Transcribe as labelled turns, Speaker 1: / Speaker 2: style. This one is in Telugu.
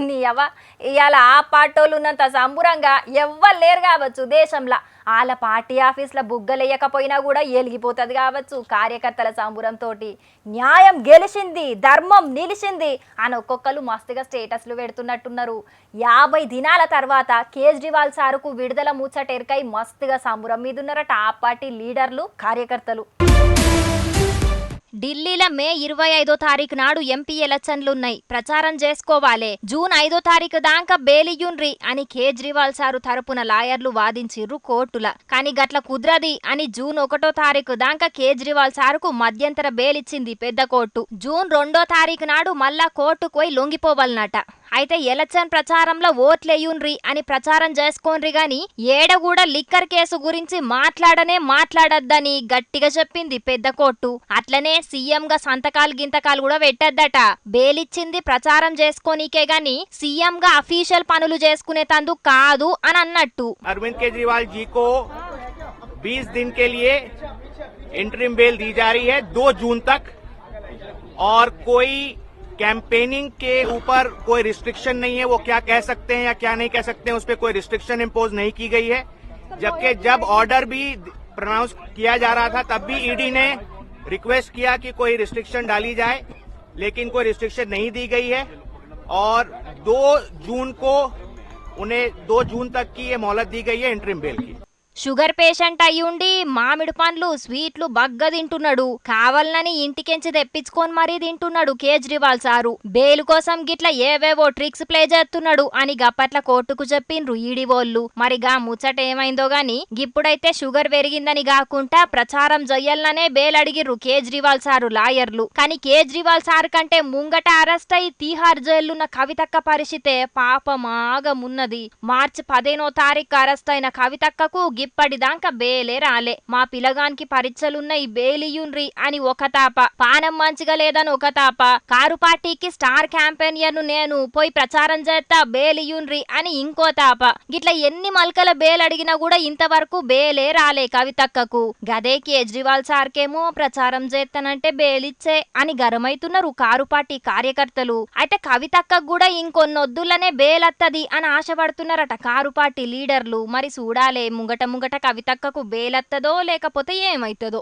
Speaker 1: నీ అవ్వ ఇవాళ ఆ పార్టోళ్ళు ఉన్నంత సంబురంగా ఎవ్వరు లేరు కావచ్చు దేశంలో. వాళ్ళ పార్టీ ఆఫీస్లో బుగ్గలేయకపోయినా కూడా ఎలిగిపోతుంది కావచ్చు కార్యకర్తల సంబురంతో. న్యాయం గెలిచింది, ధర్మం నిలిచింది అని ఒక్కొక్కరు మస్తుగా స్టేటస్లు పెడుతున్నట్టున్నారు. 50 దినాల తర్వాత కేజ్రీవాల్ సారుకు విడుదల ముచ్చటెరకై మస్తుగా సంబురం మీద ఉన్నారట ఆ పార్టీ లీడర్లు, కార్యకర్తలు. ఢిల్లీలో మే 25వ తారీఖు నాడు ఎంపీ ఎలక్షన్లున్నాయి, ప్రచారం చేసుకోవాలి. జూన్ 5వ తారీఖు దాకా బెయిలియుండ్రి అని కేజ్రీవాల్ సారు తరపున లాయర్లు వాదించిర్రు కోర్టుల. కానీ గట్ల కుదరది అని జూన్ 1వ తారీఖు దాకా కేజ్రీవాల్ సారుకు మధ్యంతర బెయిల్ ఇచ్చింది పెద్ద కోర్టు. జూన్ 2వ తారీఖు నాడు మళ్ళా కోర్టుకు పోయి లొంగిపోవాలన్నట. అయితే ఎలక్షన్ ప్రచారంలో ఓట్లేయుండ్రి అని ప్రచారం చేసుకోండ్రి గాని ఏడ కూడా లిక్కర్ కేసు గురించి మాట్లాడొద్దని గట్టిగా చెప్పింది పెద్ద కోర్టు. అట్లనే సీఎం గా సంతకాలు గింతకాలు కూడా పెట్టద్దట. బెయిలిచ్చింది ప్రచారం చేసుకోనీకే గాని సీఎం గా అఫీషియల్ పనులు చేసుకునే తందు కాదు అని అన్నట్టు.
Speaker 2: అరవింద్ కేజ్రీవాల్ जी को 20 दिन के लिए इंटरिम बेल दी जा रही है 2 जून तक, और कोई कैंपेनिंग के ऊपर कोई रिस्ट्रिक्शन नहीं है, वो क्या कह सकते हैं या क्या नहीं कह सकते हैं उस पर कोई रिस्ट्रिक्शन इम्पोज नहीं की गई है। जबकि जब ऑर्डर भी प्रोनाउंस किया जा रहा था तब भी ईडी ने रिक्वेस्ट किया कि कोई रिस्ट्रिक्शन डाली जाए, लेकिन कोई रिस्ट्रिक्शन नहीं दी गई है। और 2 जून को उन्हें 2 जून तक की ये मोहलत दी गई है इंटरिम बेल की।
Speaker 1: షుగర్ పేషెంట్ అయ్యుండి మామిడి పండ్లు స్వీట్లు బగ్గ తింటున్నాడు. కావాలని ఇంటికెంచి తెప్పించుకొని మరీ తింటున్నాడు కేజ్రీవాల్ సారు. బెయిల్ కోసం గిట్ల ఏవేవో ట్రిక్స్ ప్లే చేస్తున్నాడు అని గప్పట్ల కోర్టుకు చెప్పిండ్రు ఈడీ వోళ్ళు. మరిగా ముచ్చట ఏమైందో గాని గిప్పుడైతే షుగర్ పెరిగిందని కాకుండా ప్రచారం జయ్యాలనే బెయిల్ అడిగిర్రు కేజ్రీవాల్ సారు లాయర్లు. కానీ కేజ్రీవాల్ సారు కంటే ముంగట అరెస్ట్ అయి తీహార్ జైలున్న కవితక్క పరిస్థితే పాపమాగమున్నది. మార్చి 15వ తారీఖు అరెస్ట్ అయిన కవితక్కకు ఇప్పటిదాకా బేలే రాలే. మా పిలగానికి పరీక్షలున్నాయి బేలియుండ్రి అని ఒక తాప, పానం మంచిగా లేదని ఒక తాప, కారు పార్టీకి స్టార్ క్యాంపెయినర్ ను నేను పోయి ప్రచారం చేస్తా బేలియుండ్రి అని ఇంకో తాప. గిట్ల ఎన్ని మల్కల బేల్ అడిగినా కూడా ఇంతవరకు బేలే రాలే కవితక్కకు. గదే కేజ్రీవాల్ సార్కేమో ప్రచారం చేస్తానంటే బేలిచ్చే అని గరమైతున్నారు కారు పార్టీ కార్యకర్తలు. అయితే కవితక్కకు కూడా ఇంకొన్నొద్దులనే బేలత్తది అని ఆశపడుతున్నారట కారు పార్టీ లీడర్లు. మరి చూడాలే ముంగట కవితక్కకు బేలత్తదో లేకపోతే ఏమైతుందో.